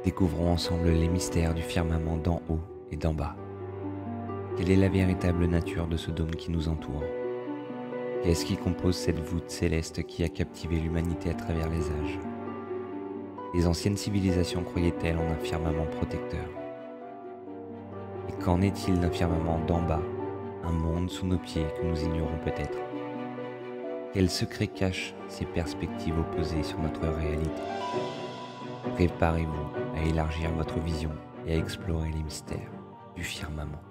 Découvrons ensemble les mystères du firmament d'en haut et d'en bas. Quelle est la véritable nature de ce dôme qui nous entoure? Qu'est-ce qui compose cette voûte céleste qui a captivé l'humanité à travers les âges? Les anciennes civilisations croyaient-elles en un firmament protecteur? Et qu'en est-il d'un firmament d'en bas, un monde sous nos pieds que nous ignorons peut-être? Quels secrets cachent ces perspectives opposées sur notre réalité? Préparez-vous à élargir votre vision et à explorer les mystères du firmament.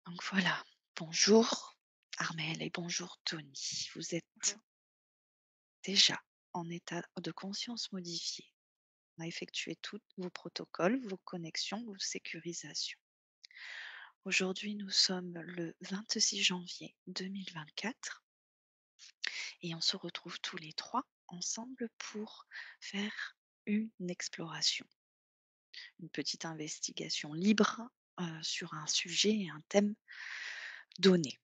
Donc voilà, bonjour Armel et bonjour Tony. Vous êtes Bonjour. déjà en état de conscience modifié. On a effectué tous vos protocoles, vos connexions, vos sécurisations. Aujourd'hui, nous sommes le 26 janvier 2024 et on se retrouve tous les trois ensemble pour faire une exploration, une petite investigation libre sur un sujet et un thème donné.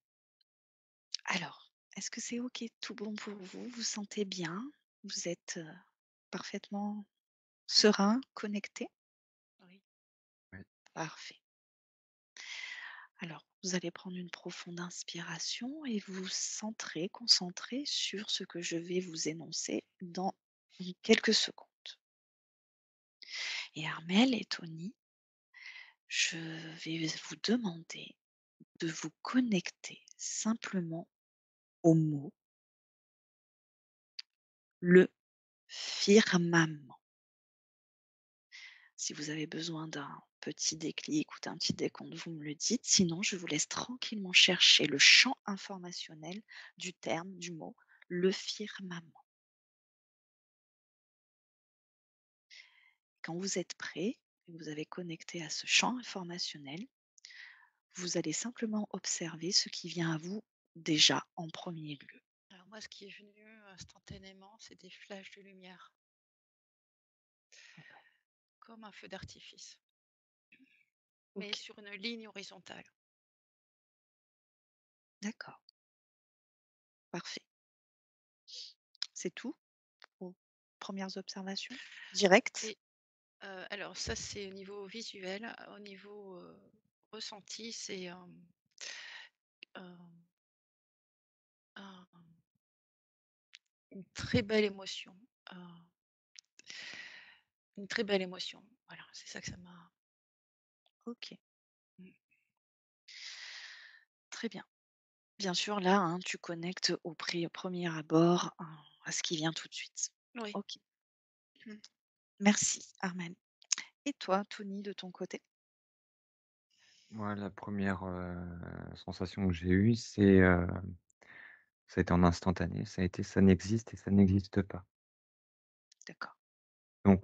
Alors, est-ce que c'est OK, tout bon pour vous? Vous sentez bien? Vous êtes, parfaitement serein, connecté? Oui. Oui. Parfait. Alors, vous allez prendre une profonde inspiration et vous centrer, concentrer sur ce que je vais vous énoncer dans quelques secondes. Et Armel et Tony, je vais vous demander de vous connecter simplement au mot le firmament. Si vous avez besoin d'un petit déclic ou d'un petit décompte, vous me le dites. Sinon, je vous laisse tranquillement chercher le champ informationnel du terme, du mot, le firmament. Quand vous êtes prêt et que vous avez connecté à ce champ informationnel, vous allez simplement observer ce qui vient à vous déjà en premier lieu. Alors moi, ce qui est venu instantanément, c'est des flashs de lumière, comme un feu d'artifice, mais Ok, sur une ligne horizontale. d'accord, parfait. C'est tout aux premières observations directes? Et alors ça, c'est au niveau visuel. Au niveau ressenti, c'est un- une très belle émotion. euh, une très belle émotion. Voilà, c'est ça que ça m'a. Ok, Mm. très bien. Bien sûr, là, hein, tu connectes au premier abord, à ce qui vient tout de suite. Oui. OK, Mm. merci Armel. Et toi, Tony, de ton côté? Moi, la première sensation que j'ai eue, ça a été en instantané, ça a été: «Ça n'existe et ça n'existe pas». D'accord. Donc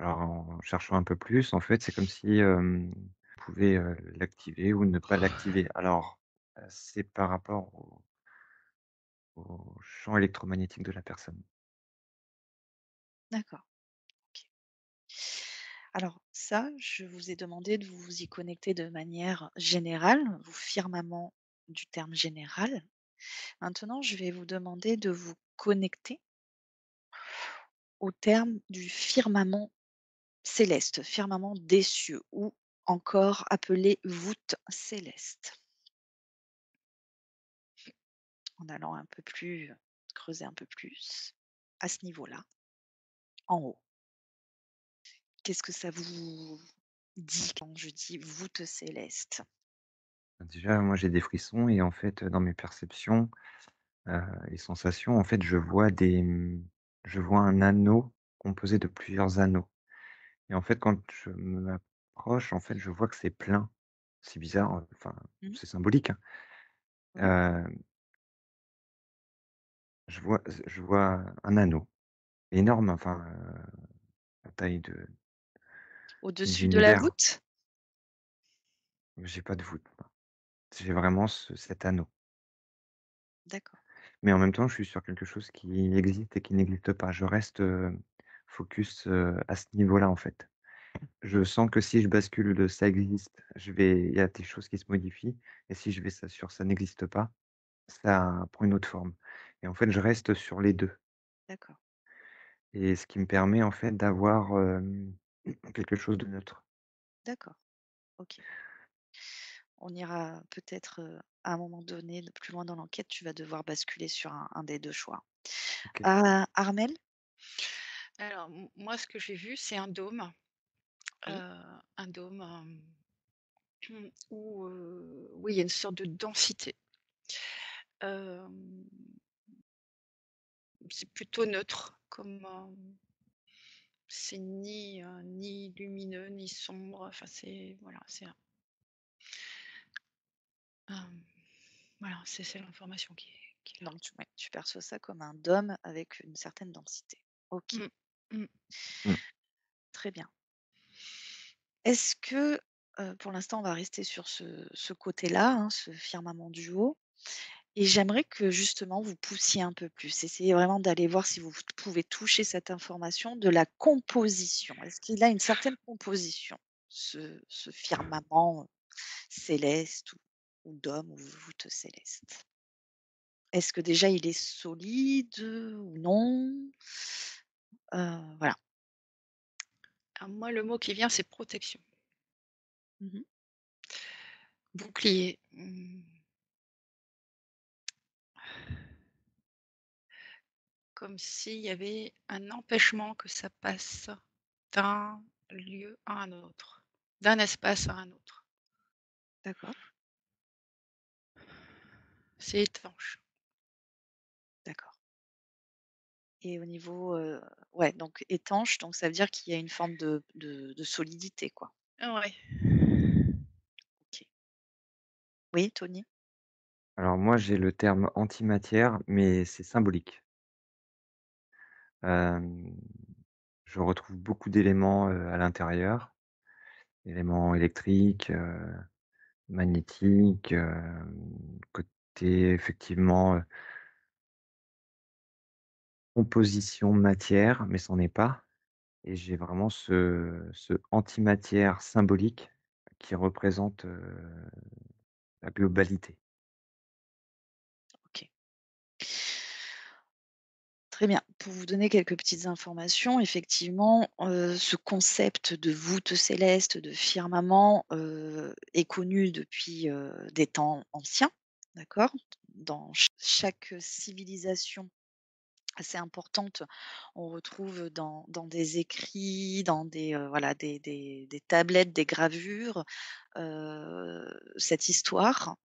alors en cherchant un peu plus, en fait, c'est comme si, on pouvait, l'activer ou ne pas l'activer. Alors, c'est par rapport au champ électromagnétique de la personne. D'accord, OK. Alors ça, je vous ai demandé de vous y connecter de manière générale, vous firmament du terme général. Maintenant, je vais vous demander de vous connecter au terme du firmament céleste, firmament des cieux ou encore appelé voûte céleste. En allant un peu plus, creuser un peu plus à ce niveau-là, en haut. Qu'est-ce que ça vous dit quand je dis voûte céleste? Déjà, moi, j'ai des frissons et en fait, dans mes perceptions, les sensations, en fait, je vois un anneau composé de plusieurs anneaux et en fait, quand je m'approche, en fait, je vois que c'est plein. C'est bizarre, enfin, Mmh. c'est symbolique, hein. Oui. Heu, je vois un anneau énorme, enfin, la taille de Au-dessus de la l'univers. voûte? J'ai pas de voûte, moi. J'ai vraiment cet anneau. D'accord. Mais en même temps, je suis sur quelque chose qui existe et qui n'existe pas. Je reste, focus, à ce niveau-là, en fait. Je sens que si je bascule de ça existe, il y a des choses qui se modifient et si je vais ça sur ça n'existe pas, ça prend une autre forme et en fait, je reste sur les 2 D'accord, et ce qui me permet en fait d'avoir, quelque chose de neutre. d'accord, OK. On ira peut-être, à un moment donné, plus loin dans l'enquête, tu vas devoir basculer sur un des 2 choix. OK. Armel? Alors moi ce que j'ai vu, c'est Oui, un dôme, où, oui, il y a une sorte de densité. Hem, c'est plutôt neutre comme, c'est ni lumineux, ni sombre, enfin c'est voilà, hem, voilà, c'est l'information qui est là. donc tu ouais, tu perçois ça comme un dôme avec une certaine densité. OK, Mmh. Mmh. Mmh. très bien. Est-ce que, pour l'instant, on va rester sur ce côté-là, hein, ce firmament du haut et j'aimerais que justement vous poussiez un peu plus. Essayez vraiment d'aller voir si vous pouvez toucher cette information de la composition. Est-ce qu'il a une certaine composition, ce firmament céleste ou d'homme ou voûte céleste? Est-ce que déjà il est solide ou non? Voilà. Alors moi, le mot qui vient, c'est protection. Mmh. Bouclier, comme s'il y avait un empêchement que ça passe d'un lieu à un autre, d'un espace à un autre. D'accord, C'est étanche. d'accord et au niveau, ouais, donc étanche, donc ça veut dire qu'il y a une forme de solidité, quoi? Ouais. OK. Oui, Tony? Alors moi, j'ai le terme antimatière, mais c'est symbolique. Hem, je retrouve beaucoup d'éléments, à l'intérieur, éléments électriques, magnétiques, côté effectivement, composition matière, mais c'en est pas et j'ai vraiment ce antimatière symbolique qui représente, la globalité. OK. Très bien. Pour vous donner quelques petites informations, effectivement, ce concept de voûte céleste, de firmament, est connu depuis, des temps anciens, d'accord? Dans chaque civilisation assez importante, on retrouve dans des écrits, dans des, voilà, des tablettes, des gravures, cette histoire,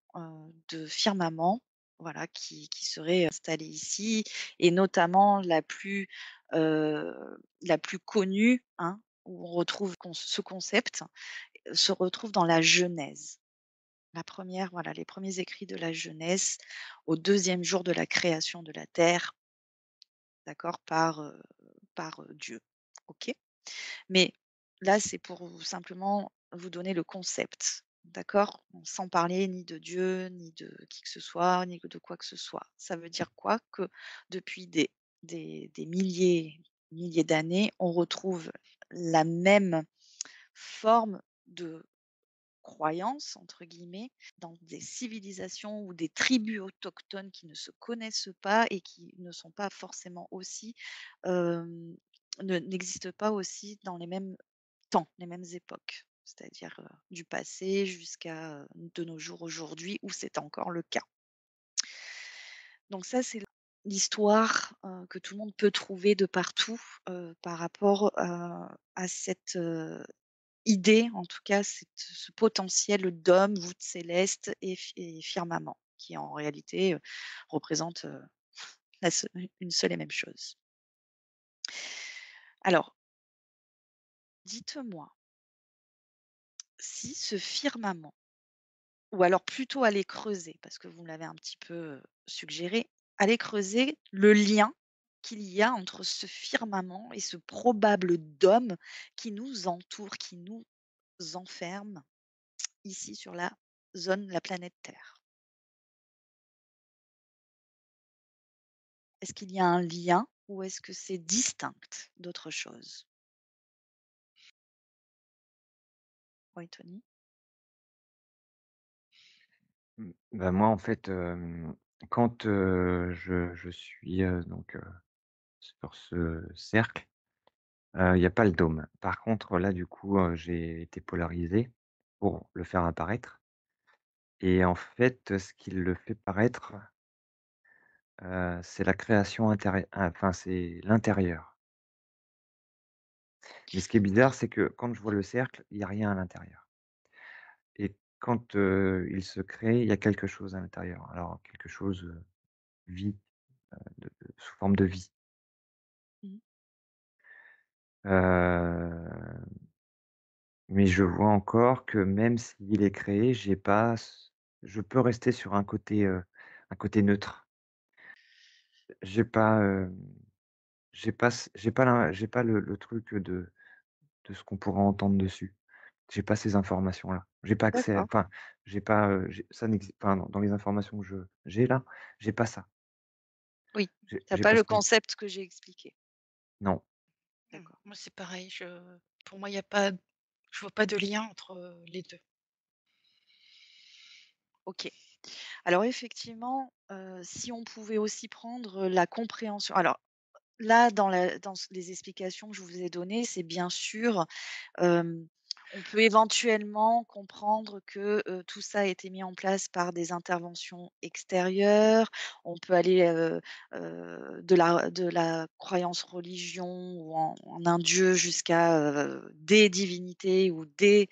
de firmament, voilà, qui serait installé ici et notamment heu, la plus connue, hein, où on retrouve ce concept, se retrouve dans la Genèse. La première, voilà, les premiers écrits de la Genèse au deuxième jour de la création de la terre, d'accord? Par Dieu. OK? Mais là, c'est pour simplement vous donner le concept, d'accord? Sans parler ni de Dieu, ni de qui que ce soit, ni de quoi que ce soit. Ça veut dire quoi? Que depuis des milliers d'années, on retrouve la même forme de «croyance» entre guillemets, dans des civilisations ou des tribus autochtones qui ne se connaissent pas et qui ne sont pas forcément aussi, hem, n'existent pas aussi dans les mêmes temps, les mêmes époques. C'est-à-dire, du passé jusqu'à, de nos jours aujourd'hui où c'est encore le cas. Donc ça, c'est l'histoire, que tout le monde peut trouver de partout, par rapport, à cette, idée, en tout cas, ce potentiel d'homme, voûte céleste et firmament, qui en réalité, représente, la seu une seule et même chose. Alors, dites-moi, si ce firmament ou alors plutôt aller creuser, parce que vous me l'avez un petit peu, suggéré, aller creuser le lien qu'il y a entre ce firmament et ce probable dôme qui nous entoure, qui nous enferme ici sur la planète Terre. Est-ce qu'il y a un lien ou est-ce que c'est distinct d'autre chose? Oui, Tony? Bah, moi, en fait, quand, je suis, sur ce cercle, il y a pas le dôme. Par contre, là, du coup, j'ai été polarisé pour le faire apparaître et en fait, ce qui le fait paraître, c'est la création enfin, c'est l'intérieur. Mais ce qui est bizarre, c'est que quand je vois le cercle, il y a rien à l'intérieur et quand, il se crée, il y a quelque chose à l'intérieur. Alors quelque chose, vie, sous forme de vie. Mmh. Heu, mais je vois encore que même s'il est créé, j'ai pas s je peux rester sur un côté neutre. J'ai pas, j'ai pas le truc, de ce qu'on pourrait entendre dessus. J'ai pas ces informations-là. J'ai pas accès D'accord. enfin, j'ai pas, j'ai ça n'existe enfin, dans les informations que j'ai là, j'ai pas ça. Oui, tu as J'ai pas pas le ce concept que j'ai expliqué. non. D'accord. Moi, c'est pareil, pour moi, il y a pas je vois pas de lien entre, les 2. OK. Alors effectivement, si on pouvait aussi prendre la compréhension alors là, dans les explications que je vous ai données, c'est bien sûr, hem, on peut éventuellement comprendre que, tout ça a été mis en place par des interventions extérieures. On peut aller, de la croyance religion ou en un dieu jusqu'à, des divinités ou des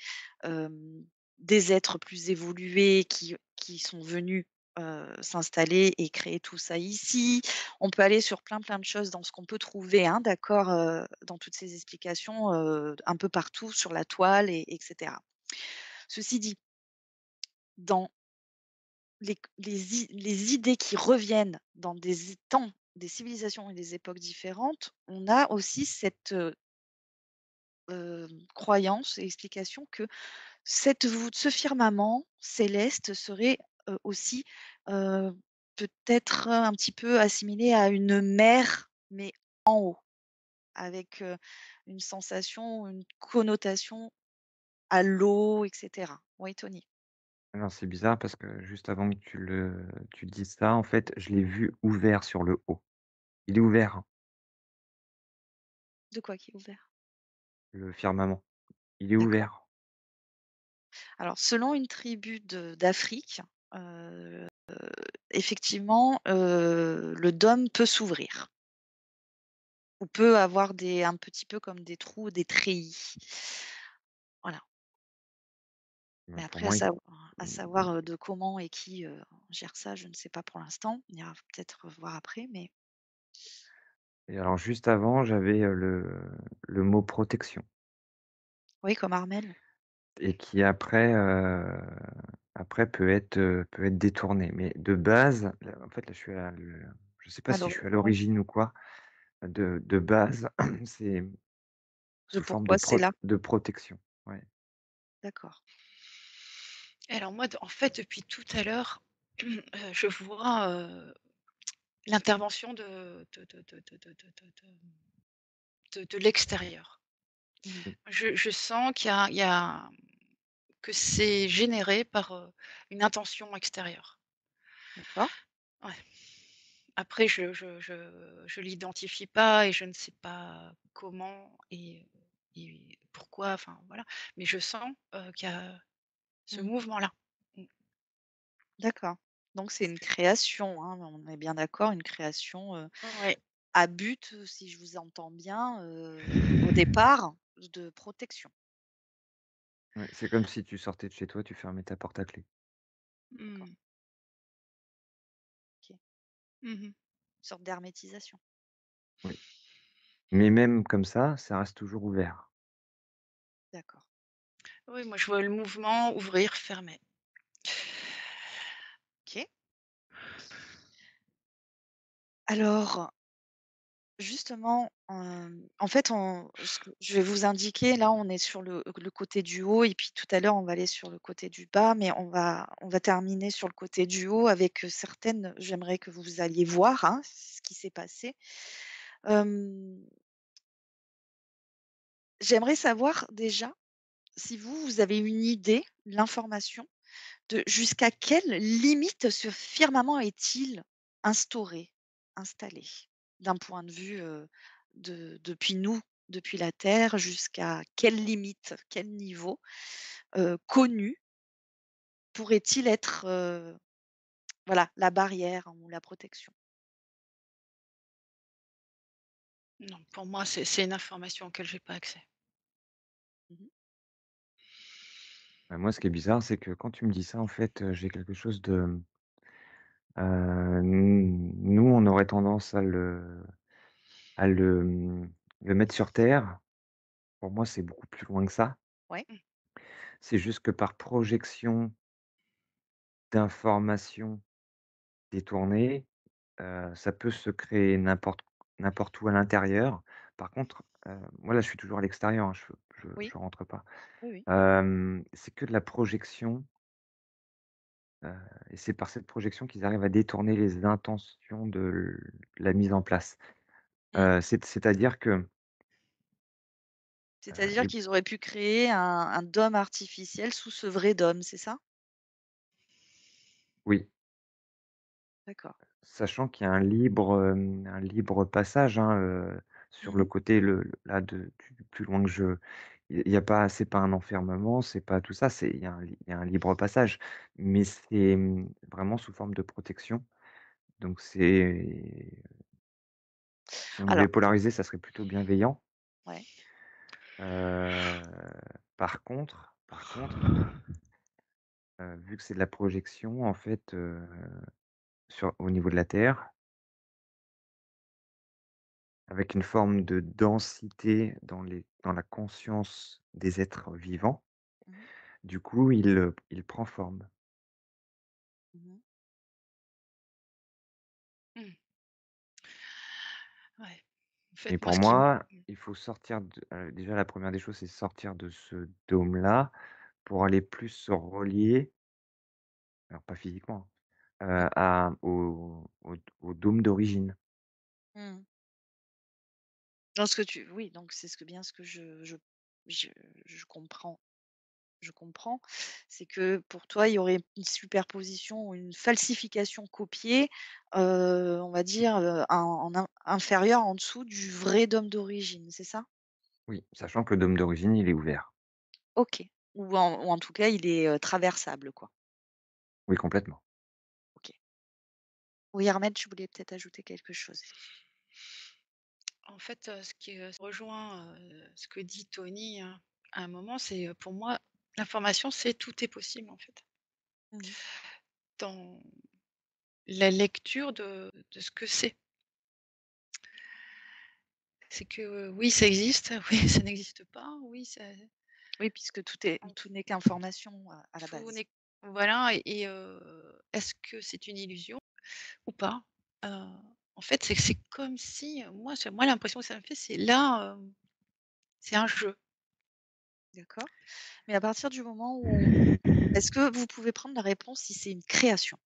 êtres plus évolués qui sont venus, s'installer et créer tout ça ici. On peut aller sur plein, plein de choses dans ce qu'on peut trouver, hein, d'accord, dans toutes ces explications, un peu partout sur la toile et Ceci dit, dans les idées qui reviennent dans des temps, des civilisations et des époques différentes, on a aussi cette, croyance et explication que ce firmament céleste serait, aussi, heu, peut-être un petit peu assimilé à une mer, mais en haut. Avec, une sensation, une connotation à l'eau et cetera. Oui, Tony? Alors c'est bizarre parce que juste avant que tu dises ça, en fait, je l'ai vu ouvert sur le haut. Il est ouvert, hein, De quoi qui est ouvert? le firmament. Il est D'accord. ouvert. Alors selon une tribu d'Afrique, heu, effectivement, le dôme peut s'ouvrir ou peut avoir un petit peu comme des trous, des treillis. Voilà. Mais Pour après moi, à savoir, de comment et qui, gère ça, je ne sais pas pour l'instant. On ira peut-être voir après, mais et alors juste avant, j'avais, le mot protection oui, comme Armel. et qui après, après peut être détourné. Mais de base, là, en fait, là, je suis à le je sais pas si je Alors suis à oui, l'origine ou quoi, de base, c'est de sous forme pourquoi c'est là. de protection. Ouais. D'accord. Et alors moi, en fait, depuis tout à l'heure, je vois, l'intervention de l'extérieur. Mmh. Je sens qu'il y a que c'est généré par, une intention extérieure. D'accord. Ouais. Après je l'identifie pas et je ne sais pas comment et pourquoi, enfin voilà. Mais je sens, qu'il y a ce Mmh. mouvement-là. Mmh. D'accord. Donc c'est une création, hein, on est bien d'accord, une création, Ouais. à but, si je vous entends bien, au départ, de protection. Ouais, c'est comme si tu sortais de chez toi, tu fermais ta porte à clé. D'accord, Mmh. OK. Mmh. Une sorte d'hermétisation. Oui. Mais même comme ça reste toujours ouvert. D'accord. Oui, moi je vois le mouvement ouvrir, fermer. OK. Alors justement, en fait, ce que je vais vous indiquer, là, on est sur le côté du haut et puis tout à l'heure, on va aller sur le côté du bas, mais on va terminer sur le côté du haut avec, certaines j'aimerais que vous alliez voir, hein, ce qui s'est passé. Hem, J'aimerais savoir déjà, si vous avez une idée, l'information de jusqu'à quelle limite ce firmament est-il instauré, installé? D'un point de vue, depuis nous, depuis la Terre, jusqu'à quelle limite, quel niveau, connu pourrait-il être, voilà, la barrière ou la protection? Non, pour moi, c'est une information auquel j'ai pas accès. Mmh. Bah, moi, ce qui est bizarre, c'est que quand tu me dis ça, en fait, j'ai quelque chose de, nous, on aurait tendance à le mettre sur terre. Pour moi, c'est beaucoup plus loin que ça. Ouais. Mmh. C'est juste que par projection d'informations détournées, ça peut se créer n'importe où à l'intérieur. Par contre, moi, là, je suis toujours à l'extérieur, hein, je Oui, rentre pas. oui, oui. C'est que de la projection, heu et c'est par cette projection qu'ils arrivent à détourner les intentions de la mise en place. Mmh. C'est-à-dire que, C'est-à-dire ils qu'ils auraient pu créer un dôme artificiel sous ce vrai dôme, c'est ça? oui, D'accord. sachant qu'il y a un libre passage, hein, sur le Mmh. côté là du plus loin que je il y a pas c'est pas un enfermement, c'est pas tout ça, il y a un libre passage, mais c'est, vraiment sous forme de protection. Donc si on devait Alors polariser, ça serait plutôt bienveillant. ouais. Heu, par contre, vu que c'est de la projection, en fait, au niveau de la Terre, avec une forme de densité dans la conscience des êtres vivants, Mmh. du coup, il prend forme. Mmh. Mmh. Ouais. En fait, Et moi, pour ce qui me moi, il faut sortir déjà la première des choses, c'est sortir de ce dôme-là pour aller plus se relier, alors pas physiquement, Mmh. au dôme d'origine. Mmh. Dans ce que tu oui, donc c'est bien ce que je je comprends je comprends. C'est que pour toi, il y aurait une superposition ou une falsification copiée, on va dire, en inférieur, en dessous du vrai dôme d'origine, c'est ça? Oui, sachant que le dôme d'origine, il est ouvert. OK. Ou en tout cas, il est, traversable, quoi. Oui, complètement. OK. Oui, Ahmed, tu voulais peut-être ajouter quelque chose? En fait, ce qui, rejoint, ce que dit Tony, à un moment, c'est, pour moi, l'information, c'est tout est possible, en fait. Mmh. Dans la lecture de ce que c'est. C'est que, oui, ça existe, oui, ça n'existe pas, oui, ça Oui, puisque tout n'est qu'information, à la tout base. n'est voilà et est-ce que c'est une illusion ou pas? Heu, En fait, c'est comme si, moi l'impression que ça me fait, c'est là, c'est un jeu. D'accord. Mais à partir du moment où est-ce que vous pouvez prendre la réponse si c'est une création?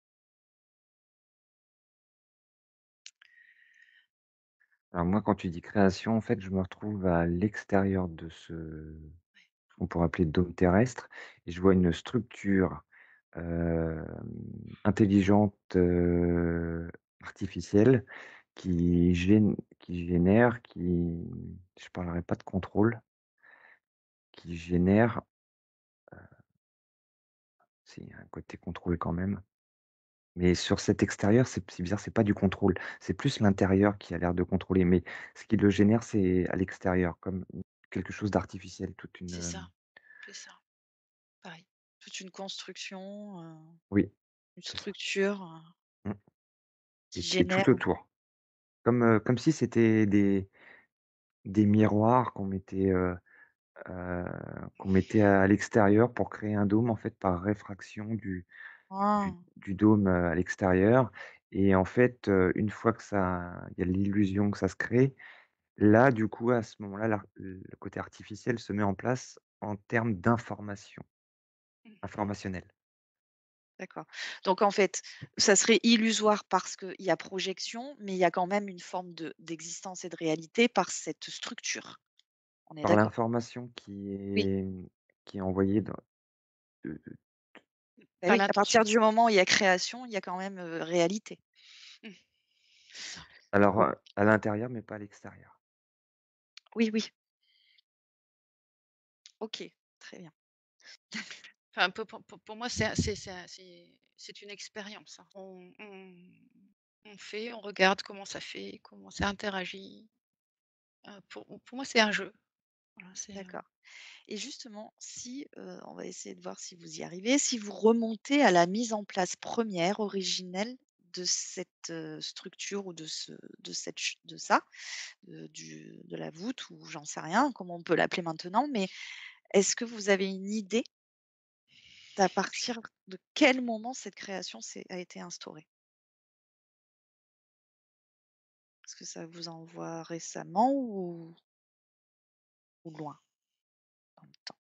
Alors moi, quand tu dis création, en fait, je me retrouve à l'extérieur de ce qu'on pourrait appeler dôme terrestre et je vois une structure, hem, intelligente, artificielle qui je parlerai pas de contrôle, qui génère, si, il y a un côté contrôle quand même, mais sur cet extérieur, c'est bizarre, c'est pas du contrôle, c'est plus l'intérieur qui a l'air de contrôler, mais ce qui le génère, c'est à l'extérieur, comme quelque chose d'artificiel, toute une, C'est ça, pareil. Toute une construction, oui, une c'est ça. structure, Mmh qui et génère tout autour. Comme si c'était des miroirs heu, qu'on mettait à l'extérieur pour créer un dôme, en fait, par réfraction du ah! du dôme, à l'extérieur et en fait, une fois que ça il y a l'illusion que ça se crée, là, du coup, à ce moment-là, le côté artificiel se met en place en termes d'information, Mmh. informationnelle. D'accord. Donc en fait, ça serait illusoire parce qu'il y a projection, mais il y a quand même une forme d'existence et de réalité par cette structure. On est Par d'accord? l'information qui Oui. est qui est envoyé dans de Bah Pas oui, à l'intention. partir du moment où il y a création, il y a quand même, réalité. Mmh, c'est ça. alors, O à l'intérieur, mais pas à l'extérieur. oui, oui, OK, très bien. Enfin, pour moi, c'est une expérience, hein. On fait, on regarde comment ça fait, comment ça interagit. Pour moi, c'est un jeu. Voilà, D'accord. Et justement, si, on va essayer de voir si vous y arrivez, si vous remontez à la mise en place première, originelle de cette, structure ou de cette ch de ça, de la voûte ou j'en sais rien, comment on peut l'appeler maintenant, mais est-ce que vous avez une idée d'à partir de quel moment cette création a été instaurée? Est-ce que ça vous envoie récemment ou loin dans le temps?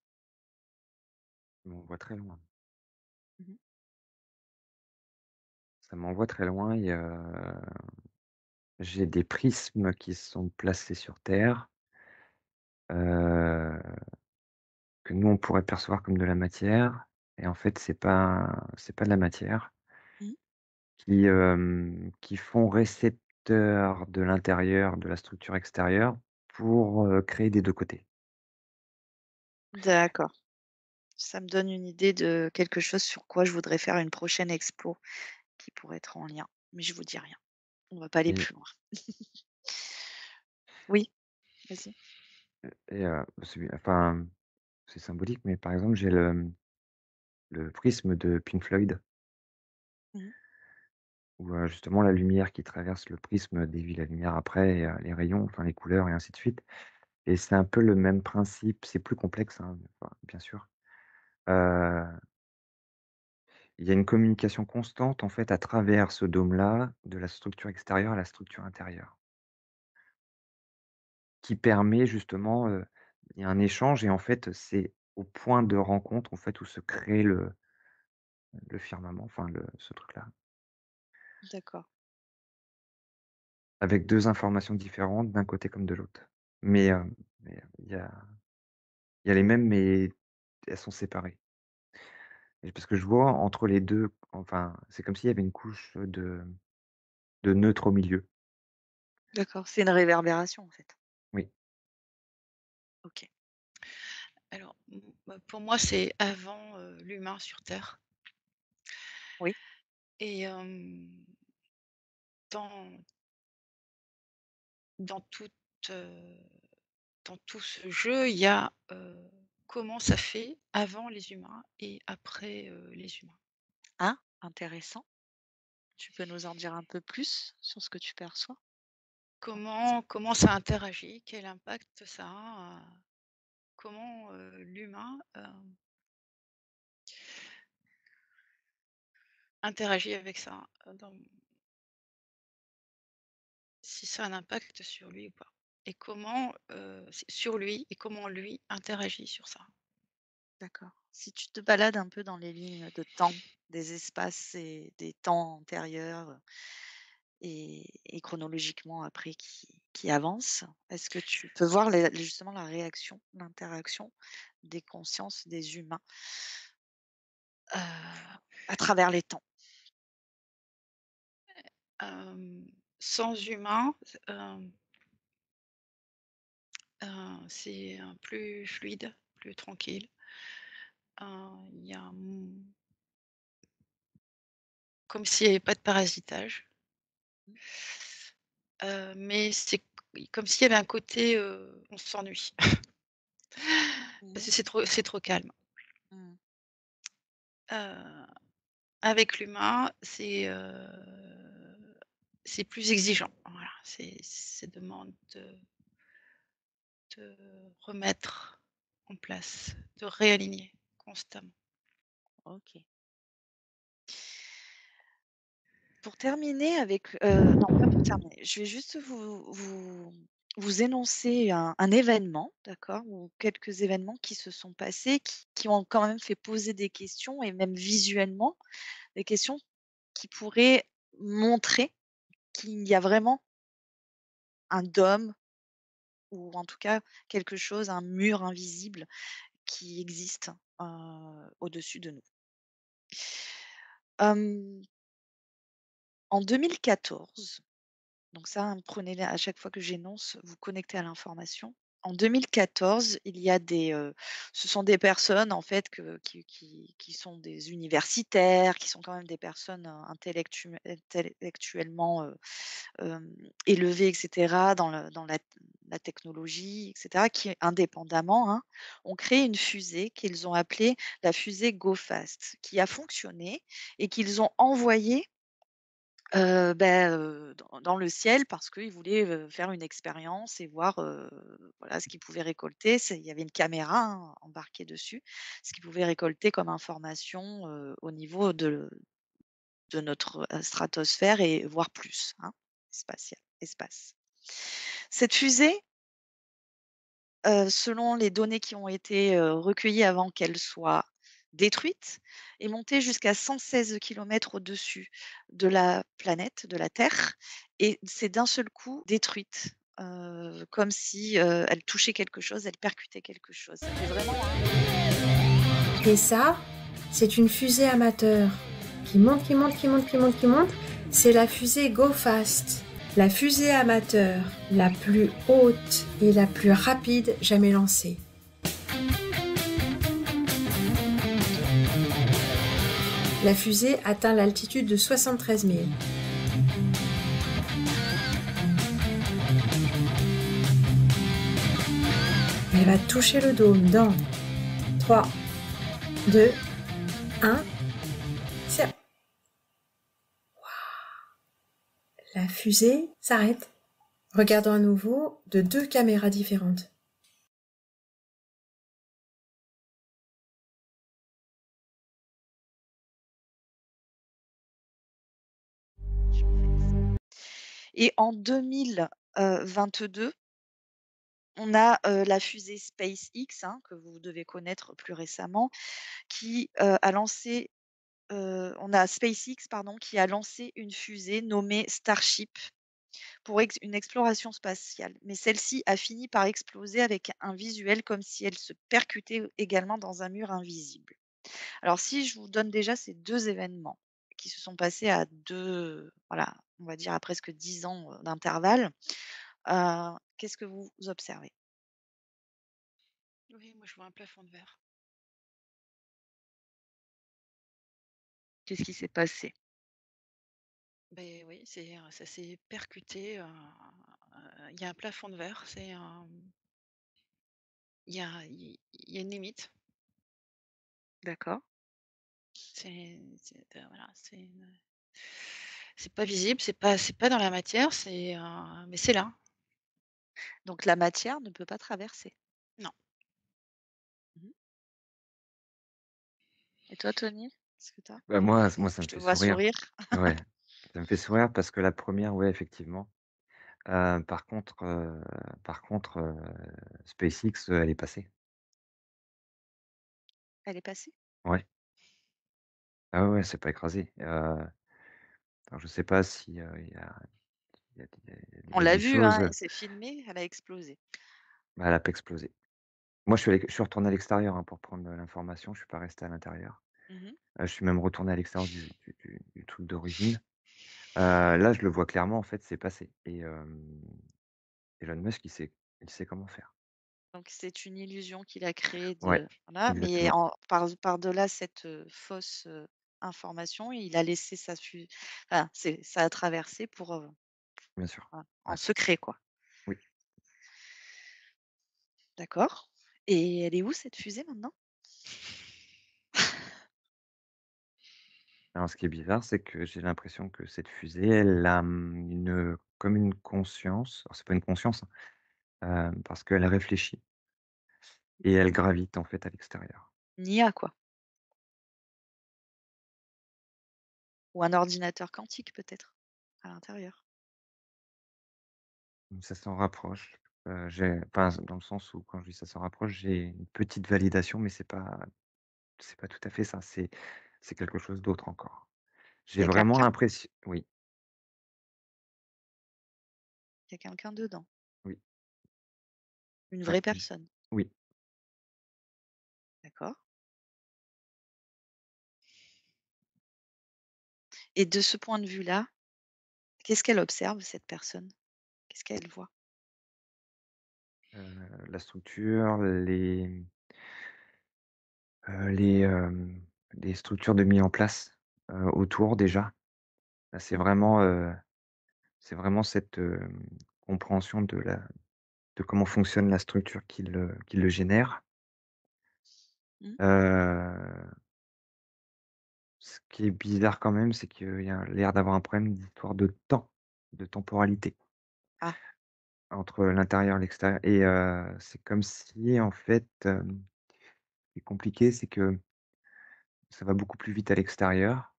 Ça m'envoie très loin. Mmh. Ça m'envoie très loin et j'ai des prismes qui sont placés sur terre, heu, que nous, on pourrait percevoir comme de la matière et en fait, c'est pas de la matière, Mmh. qui font récepteur de l'intérieur de la structure extérieure pour, créer des 2 côtés. D'accord. Ça me donne une idée de quelque chose sur quoi je voudrais faire une prochaine expo qui pourrait être en lien, mais je vous dis rien. On va pas aller Et plus loin. Oui, vas-y. enfin, c'est symbolique, mais par exemple, j'ai le prisme de Pink Floyd Mmh. où, justement la lumière qui traverse le prisme dévie la lumière après et les rayons, enfin les couleurs et ainsi de suite et c'est un peu le même principe, c'est plus complexe, hein, enfin, bien sûr. Heu, il y a une communication constante en fait à travers ce dôme-là, de la structure extérieure à la structure intérieure, qui permet justement, il y a un échange et en fait, c'est au point de rencontre en fait où se crée le firmament, enfin ce truc-là, D'accord, avec 2 informations différentes d'un côté comme de l'autre. Mais il y a les mêmes, mais elles sont séparées. Et parce que je vois entre les 2, enfin, c'est comme s'il y avait une couche, de neutre au milieu. d'accord. C'est une réverbération, en fait? Oui, OK. Alors, pour moi, c'est avant, l'humain sur terre Oui. et dans dans toute, heu, dans tout ce jeu, il y a, comment ça fait avant les humains et après, les humains. Ah, intéressant. Tu peux nous en dire un peu plus sur ce que tu perçois? Comment ça interagit? Quel impact ça a? Comment, l'humain, interagit avec ça, si ça a un impact sur lui ou pas? Et comment, sur lui et comment lui interagit sur ça? D'accord. Si tu te balades un peu dans les lignes de temps, des espaces et des temps antérieurs et chronologiquement après qui avancent, est-ce que tu peux voir justement la réaction, l'interaction des consciences des humains, à travers les temps? Sans humain, c'est, plus fluide, plus tranquille. Il y a, comme s'il y avait pas de parasitage, Mmh. mais c'est comme s'il y avait un côté, on s'ennuie parce Mmh. que c'est trop calme. Mmh. Heu, avec l'humain, c'est plus exigeant. Voilà, ça demande de remettre en place, de réaligner constamment. OK. Pour terminer avec, non pas pour terminer, je vais juste vous énoncer un événement, d'accord? Ou quelques événements qui se sont passés, qui ont quand même fait poser des questions et même visuellement, des questions qui pourraient montrer qu'il y a vraiment un dôme ou en tout cas quelque chose, un mur invisible qui existent, au-dessus de nous. Hem, En 2014, donc ça, hein, prenez-les à chaque fois que j'énonce, vous connectez à l'information. En 2014, il y a ce sont des personnes en fait qui sont des universitaires, qui sont quand même des personnes, intellectuellement, élevées et cetera dans la technologie et cetera, qui indépendamment, hein, ont créé une fusée qu'ils ont appelée la fusée GoFast, qui a fonctionné et qu'ils ont envoyée dans le ciel parce qu'ils voulaient, faire une expérience et voir, voilà ce qu'ils pouvaient récolter. Il y avait une caméra, hein, embarquée dessus, ce qu'ils pouvaient récolter comme information, au niveau de notre, stratosphère et voire plus, hein, espace. Cette fusée, selon les données qui ont été, recueillies avant qu'elle soit détruite, est montée jusqu'à 116 kilomètres au-dessus de la planète, de la Terre et c'est d'un seul coup détruite, comme si, elle touchait quelque chose, elle percutait quelque chose. Ça fait vraiment Et ça, c'est une fusée amateur qui monte, qui monte, qui monte, qui monte, qui monte. C'est la fusée Go Fast, la fusée amateur la plus haute et la plus rapide jamais lancée. La fusée atteint l'altitude de 73 000. Elle va toucher le dôme dans 3, 2, 1. C'est... La fusée s'arrête. Regardons à nouveau de 2 caméras différentes. et en 2022, on a, la fusée SpaceX, hein, que vous devez connaître plus récemment, qui, a lancé on a SpaceX pardon, qui a lancé une fusée nommée Starship pour une exploration spatiale. Mais celle-ci a fini par exploser avec un visuel comme si elle se percutait également dans un mur invisible. Alors si je vous donne déjà ces 2 événements qui se sont passés à 2, voilà, on va dire à presque 10 ans, d'intervalle, qu'est-ce que vous observez? Oui, moi je vois un plafond de verre. Qu'est-ce qui s'est passé? Ben oui, ça s'est percuté, il y a un plafond de verre, il y a une limite. D'accord. Voilà, c'est pas visible, c'est pas dans la matière, mais c'est là. Donc la matière ne peut pas traverser. Non. Mmh. Et toi, Tony? Qu'est-ce que tu as? Bah, moi ça Je me te fait vois sourire. sourire. Ouais, ça me fait sourire parce que la première, ouais, effectivement. Par contre, SpaceX, elle est passée. Elle est passée? Ouais. Ah ouais, ouais, c'est pas écrasé. Alors je sais pas si, On il y a l'a des vu, hein, choses, c'est filmé, elle a explosé. bah, elle a pas explosé. Moi je suis retourné à l'extérieur, hein, pour prendre, l'information, je suis pas resté à l'intérieur. Mmh. Je suis même retourné à l'extérieur du truc d'origine. Là, je le vois clairement, en fait, c'est passé et Elon Musk, il sait comment faire. Donc c'est une illusion qu'il a créée Ouais, de voilà, mais exactement, par-delà cette, fausse, information, il a laissé enfin, ça a traversé pour, bien sûr. voilà, en Ouais, secret, quoi. oui. D'accord et elle est où cette fusée maintenant? Alors ce qui est bizarre, c'est que j'ai l'impression que cette fusée, elle a, comme une conscience. Alors c'est pas une conscience, hein, parce qu'elle réfléchit et elle gravite, en fait, à l'extérieur. Une IA, quoi, ou un ordinateur quantique peut-être, à l'intérieur? Ça s'en rapproche, j'ai enfin, dans le sens où quand je dis: «Ça s'en rapproche», j'ai une petite validation, mais c'est pas tout à fait ça, c'est quelque chose d'autre encore. Il J'ai y a vraiment quelqu'un? l'impression, oui, Il y a quelqu'un dedans? oui, Une ouais, vraie personne? oui. D'accord. Et de ce point de vue-là, qu'est-ce qu'elle observe cette personne? Qu'est-ce qu'elle voit? La structure, les, les structures de mis en place, autour déjà. Bah, Mmh. c'est vraiment cette, compréhension de comment fonctionne la structure qui le génère. Mmh. Heu, Ce qui est bizarre quand même, c'est qu'il y a l'air d'avoir un problème d'histoire de temps, de temporalité Ah, entre l'intérieur et l'extérieur et c'est comme si en fait, ce qui est compliqué, c'est que ça va beaucoup plus vite à l'extérieur.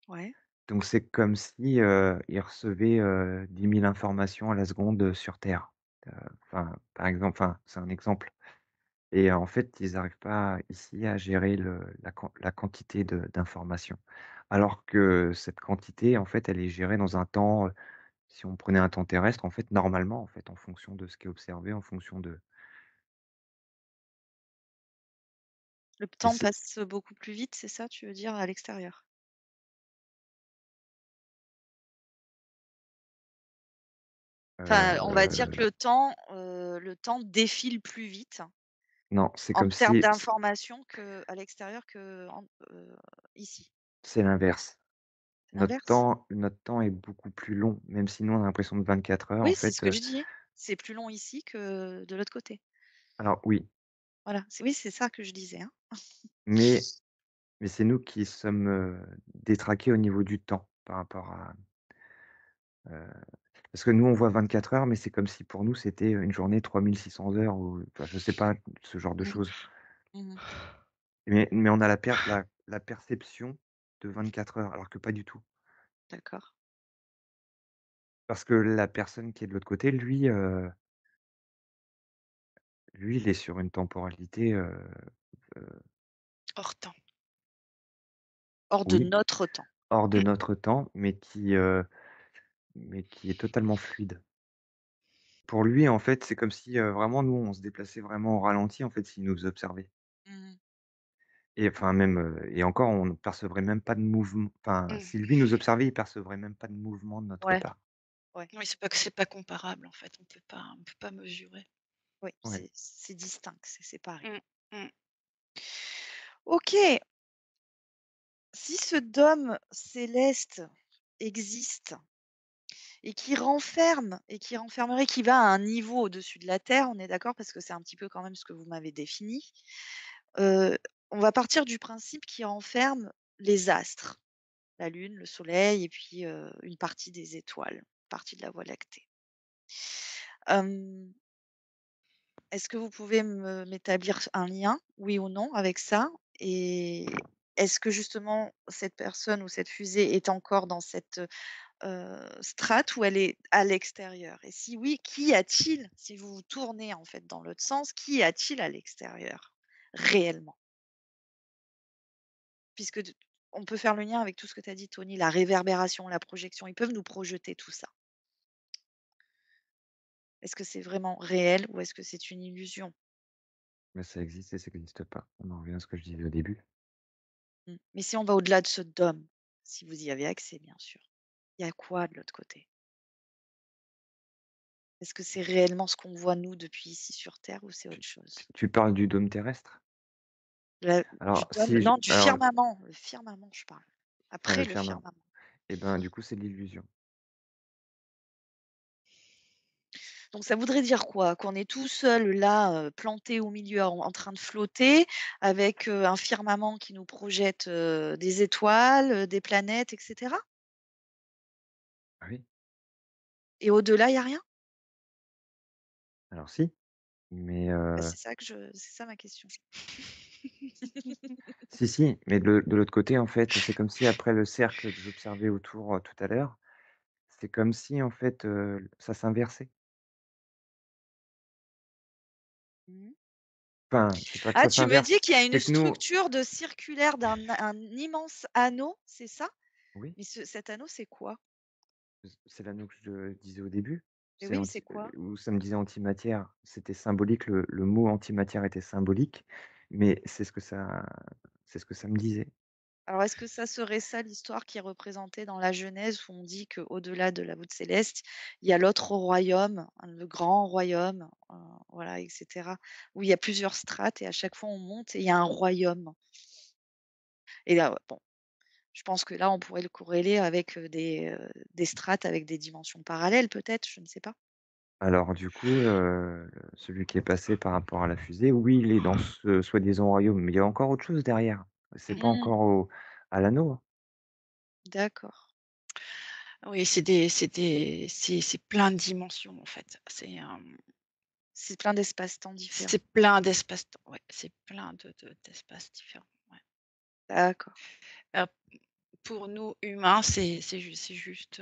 ouais. Donc c'est comme si, ils recevaient, 10 000 informations à la seconde, sur Terre. Heu, enfin, par exemple, enfin, c'est un exemple et en fait, ils arrivent pas ici à gérer la quantité d'informations. Alors que cette quantité, en fait, elle est gérée dans un temps, si on prenait un temps terrestre, en fait, normalement, en fait, en fonction de ce qui est observé, en fonction de Le et temps c'est passe beaucoup plus vite, c'est ça, tu veux dire, à l'extérieur? Enfin, on va dire que heu, le temps défile plus vite non, c'est en comme termes si d'informations qu'à l'extérieur ici. c'est l'inverse. C'est l'inverse? Notre temps est beaucoup plus long, même si nous, on a l'impression de 24 heures, Oui, en c'est ce fait, que je dis. C'est plus long ici que de l'autre côté. alors oui, Voilà, oui, c'est ça que je disais, hein. mais c'est nous qui sommes, détraqués au niveau du temps par rapport à, heu, parce que nous, on voit 24 heures, mais c'est comme si pour nous, c'était, une journée 3 600 heures ou enfin, je sais pas, ce genre de Mmh. choses. Mmh. Mais on a la perception de 24 heures, alors que pas du tout. D'accord. Parce que la personne qui est de l'autre côté, lui, il est sur une temporalité, heu, Hors temps. Hors de oui, notre temps. hors de Mmh. notre temps, mais qui est totalement fluide. Pour lui, en fait, c'est comme si, vraiment nous, on se déplaçait vraiment au ralenti, en fait, s'il nous observait Mmh. et enfin même, et encore, on ne percevrait même pas de mouvement enfin, Mmh. si lui nous observait, il percevrait même pas de mouvement de notre Ouais, part. ouais, Oui, c'est pas comparable en fait, on peut pas mesurer. oui, Ouais, c'est distinct, c'est séparé. Mmh. Mmh. OK, si ce dôme céleste existe et qui renfermerait, qui va à un niveau au-dessus de la terre, on est d'accord? Parce que c'est un petit peu quand même ce que vous m'avez défini. Heu, on va partir du principe qu'il renferme les astres, la lune, le soleil et puis, une partie des étoiles, une partie de la Voie lactée. Hem, est-ce que vous pouvez m'établir un lien, oui ou non, avec ça? Et est-ce que justement cette personne ou cette fusée est encore dans cette, strate ou elle est à l'extérieur? Et si oui, qui a-t-il, si vous vous tournez en fait dans l'autre sens, qui a-t-il à l'extérieur réellement? Puisque on peut faire le lien avec tout ce que tu as dit Tony, la réverbération, la projection, ils peuvent nous projeter tout ça. Est-ce que c'est vraiment réel ou est-ce que c'est une illusion? mais ça existe et ça existe pas. On en revient à ce que je disais au début. Mmh. Mais si on va au-delà de ce dôme, si vous y avez accès bien sûr, il y a quoi de l'autre côté? Est-ce que c'est réellement ce qu'on voit nous depuis ici sur terre ou c'est Tu autre chose? tu parles du dôme terrestre? Du Alors dôme si je non, du alors firmament, le firmament je parle. enfin le Après le firmament firmament. et ben, du coup, c'est de l'illusion. Donc ça voudrait dire quoi? Qu'on est tout seul là, planté au milieu en train de flotter avec, un firmament qui nous projette, des étoiles, des planètes et cetera? Ah oui, Et au-delà, il y a rien? alors si, mais Bah, c'est ça ma question. si, si, mais de l'autre côté, en fait, c'est comme si après le cercle que j'observais autour, tout à l'heure, c'est comme si, en fait, ça s'inversait. Mmh. Enfin, c'est pas que Ah, ça tu me s'inverse, dis qu'il y a une c'est que nous structure de circulaire d'un un immense anneau, c'est ça? oui, Mais cet anneau, c'est quoi? c'est l'anneau que je disais au début, Et c'est oui, c'est anti quoi? où ça me disait antimatière, c'était symbolique, le mot antimatière était symbolique Mais c'est ce que ça me disait. Alors, est-ce que ça serait ça l'histoire qui est représentée dans la Genèse où on dit qu'au-delà de la voûte céleste, il y a l'autre royaume, hein, le grand royaume, voilà, et cetera, où il y a plusieurs strates et à chaque fois on monte et il y a un royaume? Et là, ouais, bon, je pense que là, on pourrait le corréler avec, des strates avec des dimensions parallèles peut-être, je ne sais pas? Alors du coup, celui qui est passé par rapport à la fusée, oui, il est dans ce soi-disant royaume, mais il y a encore autre chose derrière. C'est pas Mmh, encore au à l'anneau, hein. d'accord. Oui, c'est plein de dimensions, en fait. C'est plein d'espaces-temps différents. C'est plein d'espaces-temps, ouais, c'est plein d'espaces différents, ouais. D'accord, Heu, pour nous humains, c'est juste,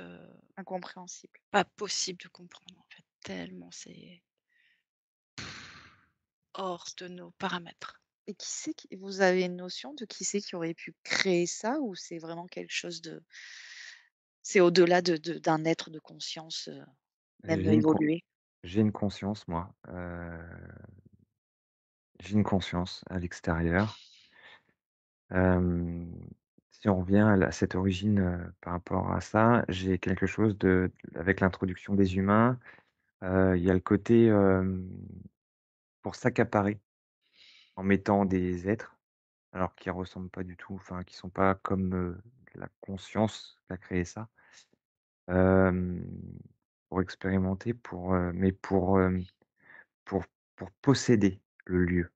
incompréhensible. pas possible de comprendre, en fait, tellement c'est hors de nos paramètres. Et qui c'est qui vous avez une notion de qui c'est qui aurait pu créer ça ou c'est vraiment quelque chose de c'est au-delà d'un être de conscience, même J'ai une con évolué? j'ai une conscience moi, j'ai une conscience à l'extérieur. Hem, Si on revient à cette origine, par rapport à ça, j'ai quelque chose de avec l'introduction des humains, il y a le côté, pour s'accaparer en mettant des êtres, alors qui ressemblent pas du tout, enfin qui sont pas comme, la conscience qui a créé ça, hem, pour expérimenter, mais pour pour posséder le lieu.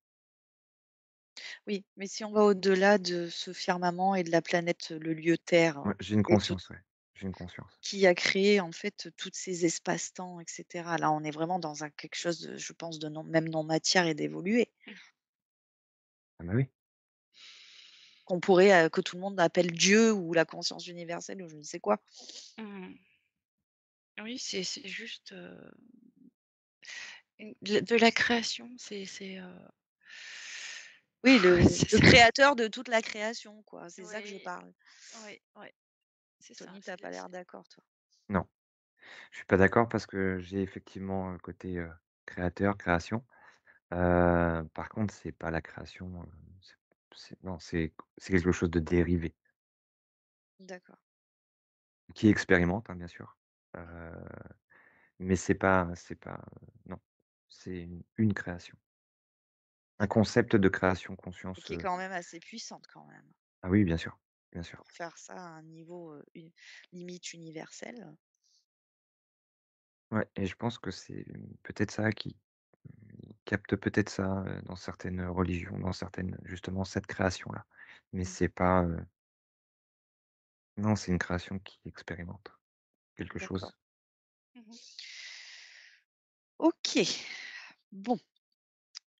Oui, mais si on va au-delà de ce firmament et de la planète, le lieu Terre Ouais, j'ai une et tout conscience, ouais, j'ai une conscience. qui a créé en fait tous ces espaces-temps et cetera. Là, on est vraiment dans un quelque chose de je pense de non même non matière et d'évolué, Ah bah oui, qu'on pourrait, que tout le monde appelle Dieu ou la conscience universelle ou je ne sais quoi. Mmh. Oui, c'est juste, de la création, Oui, le c'est créateur de toute la création, quoi, c'est ça que je oui, parle. oui, ouais, c'est ça, Tony, tu as pas l'air d'accord, toi? non, je suis pas d'accord parce que j'ai effectivement un côté, créateur, création. Par contre, c'est pas la création, c'est non, c'est quelque chose de dérivé, D'accord, qui expérimente, hein, bien sûr, heu, mais c'est pas, non, c'est une création. Un concept de création et conscience, qui est quand même assez puissante quand même, ah oui, bien sûr, bien sûr. pour faire ça à un niveau, limite universel. Ouais et je pense que c'est peut-être ça qui capte peut-être ça, dans certaines religions, dans certaines justement cette création-là. Mais Mmh, c'est pas, non, c'est une création qui expérimente quelque d'accord. chose. Mmh. OK. Bon,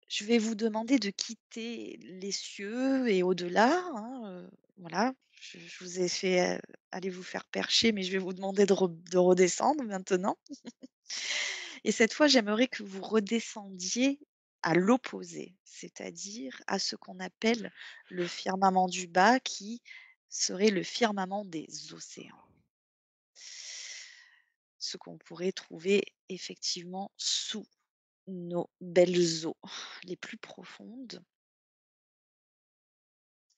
je vais vous demander de quitter les cieux et au-delà, hein, voilà. Je vous ai fait, aller vous faire percher, mais je vais vous demander de redescendre maintenant. Et cette fois, j'aimerais que vous redescendiez à l'opposé, c'est-à-dire à ce qu'on appelle le firmament du bas qui serait le firmament des océans. Ce qu'on pourrait trouver effectivement sous nos belles eaux les plus profondes.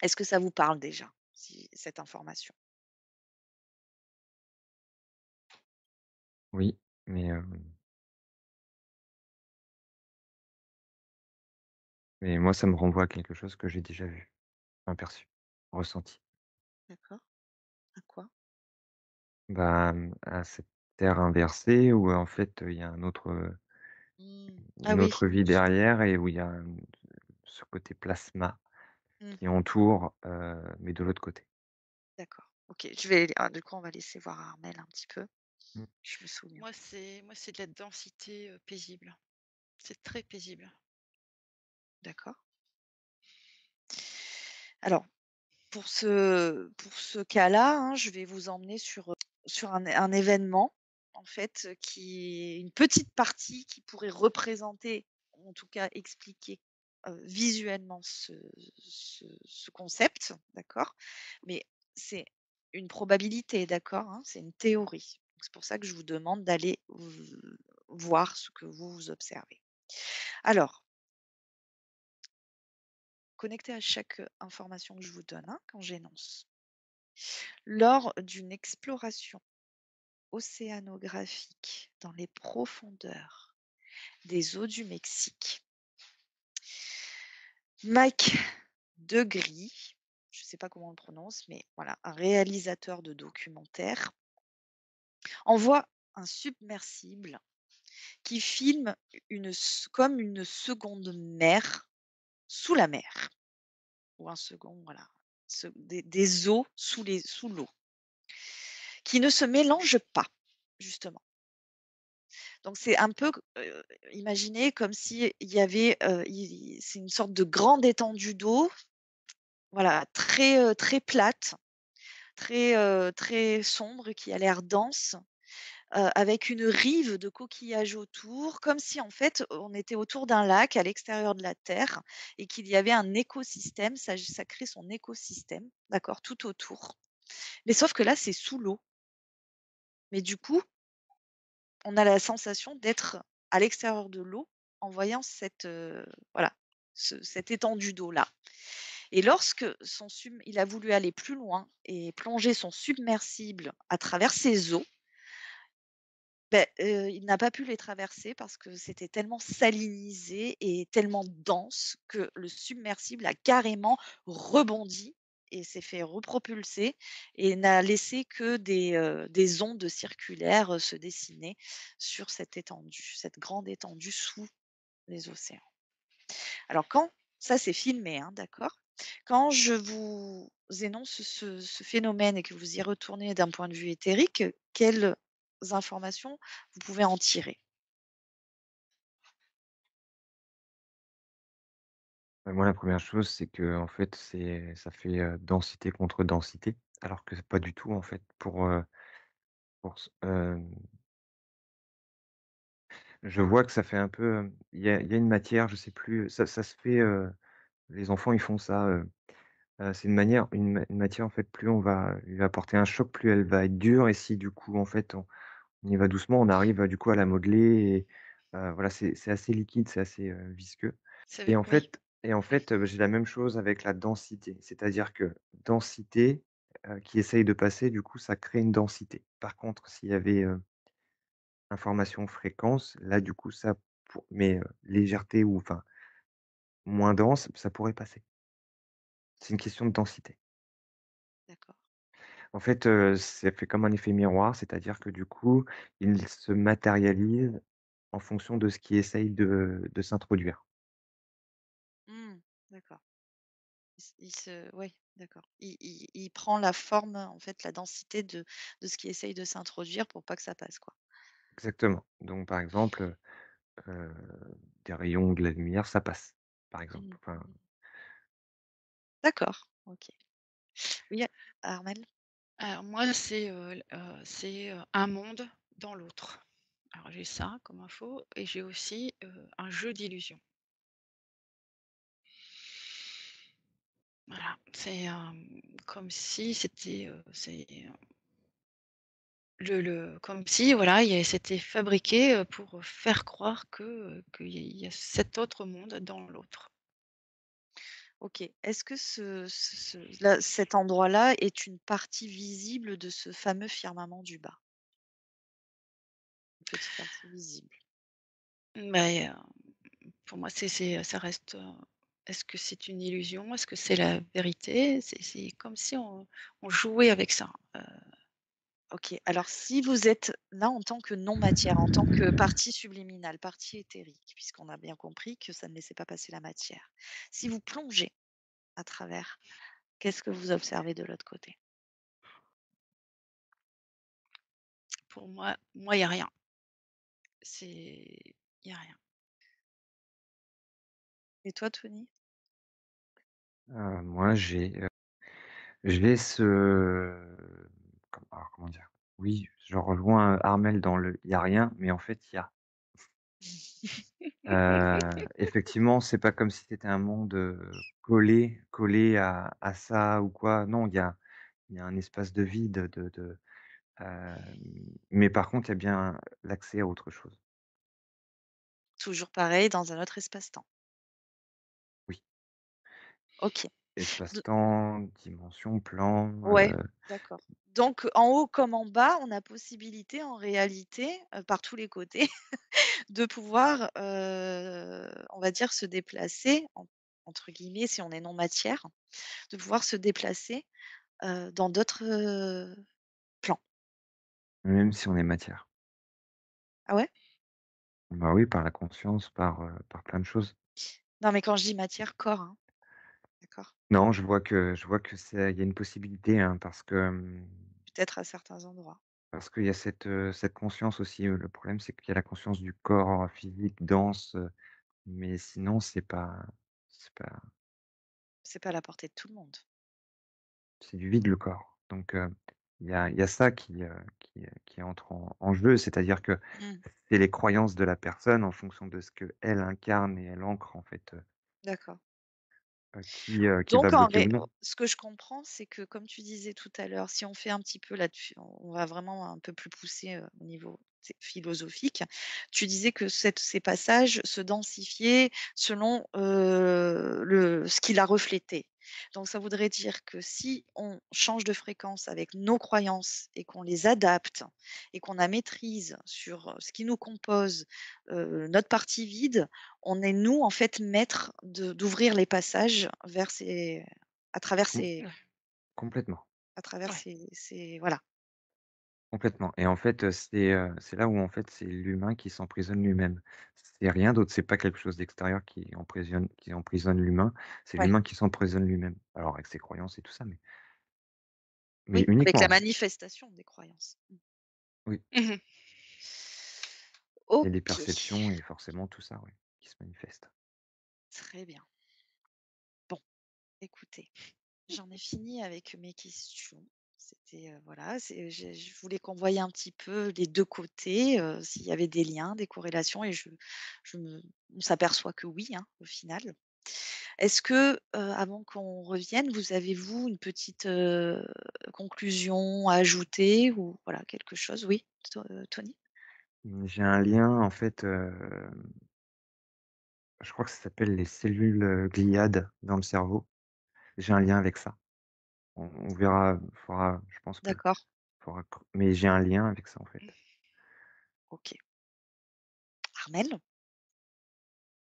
Est-ce que ça vous parle déjà, cette information? Oui, mais, moi ça me renvoie à quelque chose que j'ai déjà vu, enfin perçu, ressenti. D'accord. À quoi? Bah, à cette terre inversée où en fait, il y a Mmh. Ah une oui. autre vie derrière et où il y a, ce côté plasma qui Mmh. entoure, mais de l'autre côté. D'accord. OK, je vais du coup, on va laisser voir Armel un petit peu. Mmh. Je me souviens. Moi, c'est de la densité, paisible. C'est très paisible. D'accord. Alors, pour ce cas-là, hein, je vais vous emmener sur un événement, en fait, qui est une petite partie qui pourrait représenter, en tout cas expliquer, visuellement ce concept, d'accord? Mais c'est une probabilité, d'accord, hein? C'est une théorie. Donc c'est pour ça que je vous demande d'aller voir ce que vous observez. Alors, connecter à chaque information que je vous donne, hein, quand j'énonce. Lors d'une exploration océanographique dans les profondeurs des eaux du Mexique, Mike Degree, je ne sais pas comment on le prononce, mais voilà, un réalisateur de documentaire, envoie un submersible qui filme comme une seconde mer sous la mer, ou un second, voilà, des eaux sous l'eau, qui ne se mélangent pas, justement. Donc c'est un peu, imaginez comme si il y avait, c'est une sorte de grande étendue d'eau, voilà, très plate, très sombre, qui a l'air dense, avec une rive de coquillages autour, comme si en fait on était autour d'un lac à l'extérieur de la terre et qu'il y avait un écosystème, ça crée son écosystème, d'accord, tout autour. Mais sauf que là, c'est sous l'eau. Mais du coup, on a la sensation d'être à l'extérieur de l'eau en voyant voilà, cette étendue d'eau-là. Et lorsque il a voulu aller plus loin et plonger son submersible à travers ces eaux, il n'a pas pu les traverser parce que c'était tellement salinisé et tellement dense que le submersible a carrément rebondi et s'est fait repropulser et n'a laissé que des ondes circulaires, se dessiner sur cette grande étendue sous les océans. Alors quand ça c'est filmé, hein, d'accord? Quand je vous énonce ce phénomène et que vous y retournez d'un point de vue éthérique, quelles informations vous pouvez en tirer? Moi, la première chose, c'est que en fait, ça fait, densité contre densité, alors que pas du tout, en fait, pour s je vois que ça fait un peu, il y a une matière, je sais plus, ça se fait, les enfants, ils font ça, c'est une matière, en fait, plus on va lui apporter un choc, plus elle va être dure et si, du coup, en fait, on y va doucement, on arrive, du coup, à la modeler et voilà, c'est assez liquide, c'est assez, visqueux Ça veut et en oui. fait j'ai la même chose avec la densité. C'est-à-dire que densité, qui essaye de passer, du coup, ça crée une densité. Par contre, s'il y avait, information fréquence, là, du coup, ça légèreté ou enfin, moins dense, ça pourrait passer. C'est une question de densité. D'accord. En fait, ça fait comme un effet miroir, c'est-à-dire que, du coup, il se matérialise en fonction de ce qui essaye de s'introduire. Mmh, d'accord. Oui, d'accord. Il prend la forme, en fait, la densité de ce qui essaye de s'introduire pour pas que ça passe, quoi. Exactement. Donc par exemple, heu, des rayons, de la lumière, ça passe, par exemple. Mmh Enfin, mh. D'accord, OK. Oui, Armel? Alors moi, c'est un monde dans l'autre. Alors j'ai ça comme info et j'ai aussi, un jeu d'illusions. Voilà, c'est, comme si c'était, comme si voilà, c'était fabriqué, pour, faire croire qu'il y a cet autre monde dans l'autre. OK. Est-ce que là, cet endroit-là est une partie visible de ce fameux firmament du bas? Une petite partie visible? Mais, pour moi, ça reste, est-ce que c'est une illusion? Est-ce que c'est la vérité? C'est comme si on jouait avec ça, OK. Alors si vous êtes là en tant que non-matière, en tant que partie subliminale, partie éthérique, puisqu'on a bien compris que ça ne laissait pas passer la matière. Si vous plongez à travers, qu'est-ce que vous observez de l'autre côté? pour moi, il y a rien. Il y a rien. Et toi, Tony? moi j'ai comment dire? Oui, je rejoins, Armel dans le «il y a rien», mais en fait, il y a. Effectivement, c'est pas comme si c'était un monde, collé à ça ou quoi. Non, il y a un espace de vide, mais par contre, il y a bien l'accès à autre chose. Toujours pareil, dans un autre espace-temps. Oui. OK. D Espace-temps, dimension, plan, Ouais, d'accord. Donc en haut comme en bas, on a possibilité en réalité, par tous les côtés, de pouvoir, on va dire se déplacer entre guillemets, si on est non matière, de pouvoir se déplacer, dans d'autres, plans. même si on est matière. Ah ouais? Bah oui, par la conscience, par plein de choses. Non, mais quand je dis matière, corps, hein, d'accord? Non, je vois que c'est il y a une possibilité, hein, Peut-être à certains endroits. parce qu'il y a cette conscience aussi, le problème, c'est qu'il y a la conscience du corps physique, dense, mais sinon c'est pas C'est pas à la portée de tout le monde. c'est du vide, le corps. Donc il y a ça qui entre en jeu, c'est-à-dire que Mmh, c'est les croyances de la personne en fonction de ce qu'elle incarne et elle ancre en fait, d'accord. qui va Donc en bloquer ré ou non. ce que je comprends, c'est que comme tu disais tout à l'heure, si on fait un petit peu là-dessus, on va vraiment un peu plus pousser, au niveau philosophique. Tu disais que ces passages se densifiaient selon, le ce qu'il a reflété. Donc ça voudrait dire que si on change de fréquence avec nos croyances et qu'on les adapte et qu'on a maîtrise sur, ce qui nous compose, notre partie vide, on est nous, en fait, maîtres d'ouvrir les passages vers ces à travers Com ces Ouais, complètement, à travers ouais. ces voilà. complètement et en fait, c'est là où en fait c'est l'humain qui s'emprisonne lui-même. C'est rien d'autre, c'est pas quelque chose d'extérieur qui emprisonne l'humain, c'est Ouais, l'humain qui s'emprisonne lui-même. Alors avec ses croyances et tout ça, mais oui, avec la uniquement, hein. manifestation des croyances. Mmh. Oui, Mmh. et les OK, perceptions et forcément tout ça, oui, qui se manifeste. très bien. Bon, écoutez, j'en ai fini avec mes questions. C'était, voilà, je voulais qu'on voie un petit peu les 2 côtés, s'il y avait des liens, des corrélations et je me on s'aperçoit que oui, hein, au final. Est-ce que, avant qu'on revienne, vous, une petite, conclusion à ajouter ou voilà quelque chose? Oui, Tony? J'ai un lien en fait, je crois que ça s'appelle les cellules, gliades dans le cerveau. J'ai un lien avec ça. On verra, je pense que D'accord, mais j'ai un lien avec ça en fait. OK. Armel,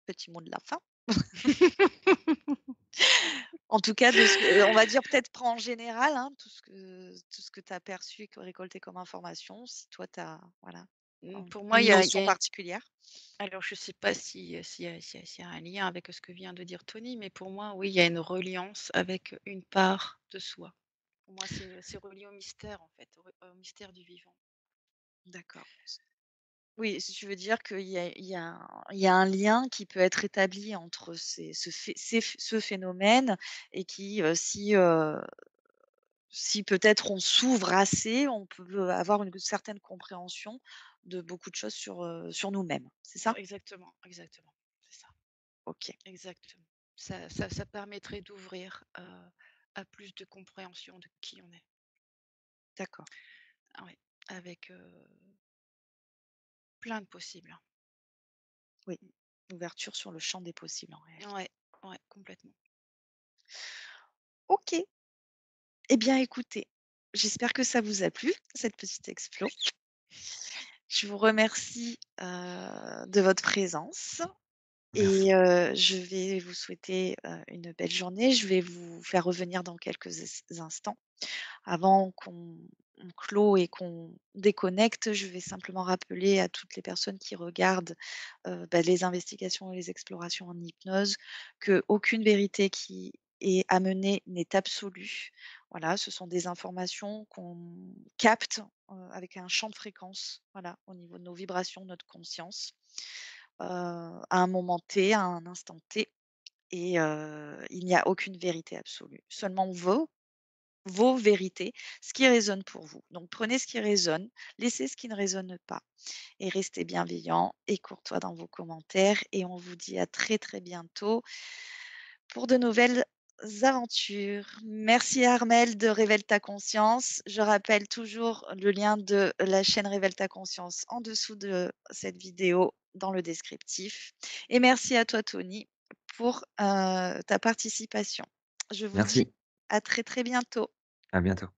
petit mot de la fin? En tout cas, de ce que on va dire peut-être pas en général, hein, tout ce que tu as perçu et que récolté comme information, si toi tu as voilà, Pour moi, une il y notion a particulière. alors je sais pas si, s'il y a un lien avec ce que vient de dire Tony, mais pour moi, oui, il y a une reliance avec une part de soi. Pour moi, c'est relié au mystère, en fait, au mystère du vivant. D'accord. Oui, si tu veux dire qu'il y a un lien qui peut être établi entre ce phénomène et qui, si peut-être on s'ouvre assez, on peut avoir une certaine compréhension de beaucoup de choses sur nous-mêmes. C'est ça? Exactement, exactement, c'est ça, OK, exactement. Ça permettrait d'ouvrir, à plus de compréhension de qui on est. d'accord. Ah ouais, avec, plein de possibles. Oui, ouverture sur le champ des possibles en réalité. Ouais, ouais, complètement. OK. Eh bien écoutez, j'espère que ça vous a plu, cette petite explo. Je vous remercie, de votre présence Merci. et je vais vous souhaiter, une belle journée. Je vais vous faire revenir dans quelques instants. Avant qu'on clôt et qu'on déconnecte, je vais simplement rappeler à toutes les personnes qui regardent, les investigations et les explorations en hypnose, qu'aucune vérité qui est amenée n'est absolue. Voilà, ce sont des informations qu'on capte, avec un champ de fréquence, voilà, au niveau de nos vibrations, notre conscience, à un moment T, à un instant T et il n'y a aucune vérité absolue. Seulement vos vérités, ce qui résonne pour vous. Donc prenez ce qui résonne, laissez ce qui ne résonne pas et restez bienveillant et courtois dans vos commentaires et on vous dit à très, très bientôt pour de nouvelles aventures. Merci Armel de Révèle ta conscience. Je rappelle toujours le lien de la chaîne Révèle ta conscience en dessous de cette vidéo dans le descriptif et merci à toi Tony pour, ta participation. Je vous dis Merci. à très très bientôt. À bientôt.